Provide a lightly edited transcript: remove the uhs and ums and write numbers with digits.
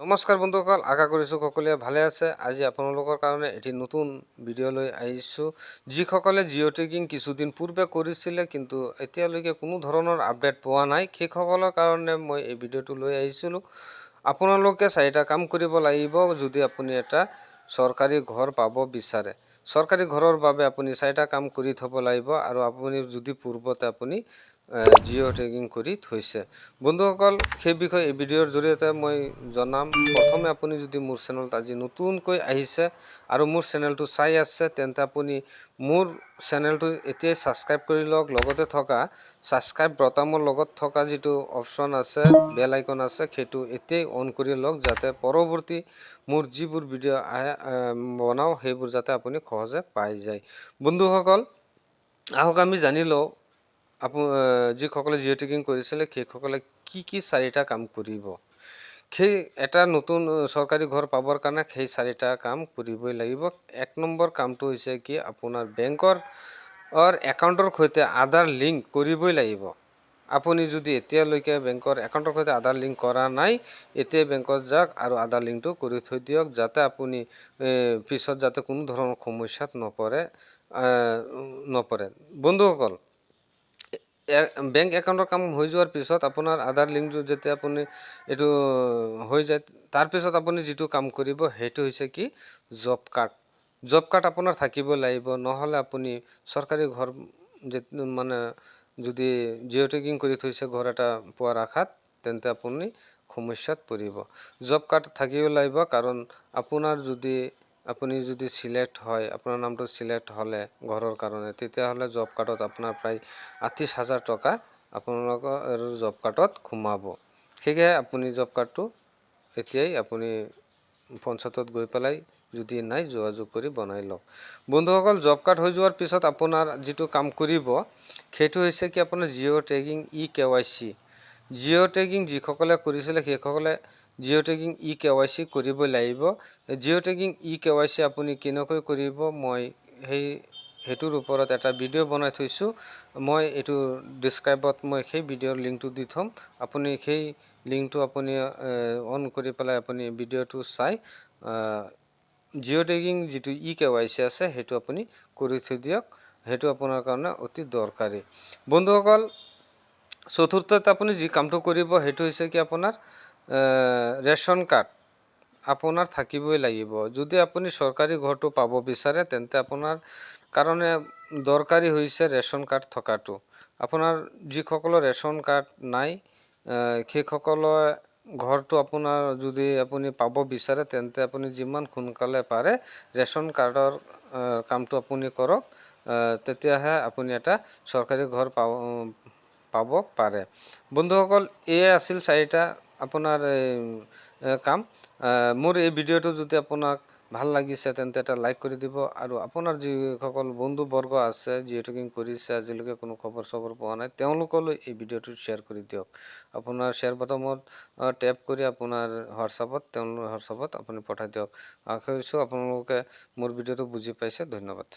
নমস্কাৰ বন্ধুসকল, আশা কৰিছোঁ সকলোৱে ভালে আছে। আজি আপোনালোকৰ কাৰণে এটি নতুন ভিডিঅ' লৈ আহিছোঁ। যিসকলে জিঅ' টেগিং কিছুদিন পূৰ্বে কৰিছিলে কিন্তু এতিয়ালৈকে কোনো ধৰণৰ আপডেট পোৱা নাই, সেইসকলৰ কাৰণে মই এই ভিডিঅ'টো লৈ আহিছিলোঁ। আপোনালোকে 4টা কাম কৰিব লাগিব যদি আপুনি এটা চৰকাৰী ঘৰ পাব বিচাৰে। চৰকাৰী ঘৰৰ বাবে আপুনি 4টা কাম কৰি থ'ব লাগিব আৰু আপুনি যদি পূৰ্বতে আপুনি জিঅ' টেগিং কৰি থৈছে। বন্ধুসকল, সেই বিষয়ে এই ভিডিঅ'ৰ জৰিয়তে মই জনাম। প্ৰথমে আপুনি যদি মোৰ চেনেলত আজি নতুনকৈ আহিছে আৰু মোৰ চেনেলটো চাই আছে, তেন্তে আপুনি মোৰ চেনেলটো এতিয়াই ছাবস্ক্ৰাইব কৰি লওক। লগতে থকা ছাবস্ক্ৰাইব বটামৰ লগত থকা যিটো অপশ্যন আছে, বেল আইকন আছে, সেইটো এতিয়াই অন কৰি লওক, যাতে পৰৱৰ্তী মোৰ যিবোৰ ভিডিঅ' বনাওঁ সেইবোৰ যাতে আপুনি সহজে পাই যায়। বন্ধুসকল, আহক আমি জানি লওঁ যিসকলে জিঅ' টেগিং কৰিছিলে সেইসকলে কি 4টা কাম কৰিব। সেই এটা নতুন চৰকাৰী ঘৰ পাবৰ কাৰণে সেই 4টা কাম কৰিবই লাগিব। 1 নম্বৰ কামটো হৈছে কি, আপোনাৰ বেংকৰ একাউণ্টৰ সৈতে আধাৰ লিংক কৰিবই লাগিব। আপুনি যদি এতিয়ালৈকে বেংকৰ একাউণ্টৰ সৈতে আধাৰ লিংক কৰা নাই, এতিয়াই বেংকত যাওক আৰু আধাৰ লিংকটো কৰি থৈ দিয়ক, যাতে আপুনি পিছত যাতে কোনো ধৰণৰ সমস্যাত নপৰে। বন্ধুসকল, বেংক একাউণ্টৰ কাম হৈ যোৱাৰ পিছত আপোনাৰ আধাৰ লিংকটো যেতিয়া আপুনি এইটো হৈ যায়, তাৰপিছত আপুনি যিটো কাম কৰিব সেইটো হৈছে কি, জব কাৰ্ড। জব কাৰ্ড আপোনাৰ থাকিব লাগিব, নহ'লে আপুনি চৰকাৰী ঘৰ যদি জিঅ' টেগিং কৰি থৈছে ঘৰ এটা পোৱাৰ আশাত, তেন্তে আপুনি সমস্যাত পৰিব। জব কাৰ্ড থাকিব লাগিব, কাৰণ আপুনি যদি চিলেক্ট হয়, আপোনাৰ নামটো চিলেক্ট হ'লে ঘৰৰ কাৰণে, তেতিয়াহ'লে জব কাৰ্ডত আপোনাৰ প্ৰায় 38,000 টকা আপোনালোকৰ জব কাৰ্ডত সোমাব। সেয়েহে আপুনি জব কাৰ্ডটো এতিয়াই আপুনি পঞ্চায়তত গৈ পেলাই যদি নাই, যোগাযোগ কৰি বনাই লওক। বন্ধুসকল, জব কাৰ্ড হৈ যোৱাৰ পিছত আপোনাৰ যিটো কাম কৰিব সেইটো হৈছে কি, আপোনাৰ Jio' tagging eKYC। Jio' tagging যিসকলে কৰিছিলে সেইসকলে জিঅ' টেগিং eKYC কৰিবই লাগিব। জিঅ' টেগিং eKYC আপুনি কেনেকৈ কৰিব, মই সেইটোৰ ওপৰত এটা ভিডিঅ' বনাই থৈছোঁ। মই এইটো ডিছক্ৰাইবত মই সেই ভিডিঅ'ৰ লিংকটো দি থ'ম। আপুনি সেই লিংকটো আপুনি অন কৰি পেলাই আপুনি ভিডিঅ'টো চাই জিঅ' টেগিং যিটো eKYC আছে সেইটো আপুনি কৰি থৈ দিয়ক। সেইটো আপোনাৰ কাৰণে অতি দৰকাৰী। বন্ধুসকল, চতুৰ্থত আপুনি যি কামটো কৰিব সেইটো হৈছে কি, আপোনাৰ ৰেচন কাৰ্ড আপোনাৰ থাকিবই লাগিব। যদি আপুনি চৰকাৰী ঘৰটো পাব বিচাৰে, তেন্তে আপোনাৰ কাৰণে দৰকাৰী হৈছে ৰেচন কাৰ্ড থকাটো। আপোনাৰ যিসকলৰ ৰেচন কাৰ্ড নাই, সেইসকলে ঘৰটো আপোনাৰ যদি আপুনি পাব বিচাৰে, তেন্তে আপুনি যিমান সোনকালে পাৰে ৰেচন কাৰ্ডৰ কামটো আপুনি কৰক, তেতিয়াহে আপুনি এটা চৰকাৰী ঘৰ পাব পাৰে। বন্ধুসকল, এয়ে আছিল 4টা আপোনাৰ কাম। মোৰ এই ভিডিঅ'টো যদি আপোনাক ভাল লাগিছে, তেন্তে এটা লাইক কৰি দিব আৰু আপোনাৰ যিসকল বন্ধুবৰ্গ আছে জিঅ' টেগিং কৰিছে, আজিলৈকে কোনো খবৰ চবৰ পোৱা নাই, তেওঁলোকলৈ এই ভিডিঅ'টো শ্বেয়াৰ কৰি দিয়ক। আপোনাৰ শ্বেয়াৰ বটনত টেপ কৰি আপোনাৰ হোৱাটছআপত আপুনি পঠাই দিয়ক। আশা কৰিছোঁ আপোনালোকে মোৰ ভিডিঅ'টো বুজি পাইছে। ধন্যবাদ।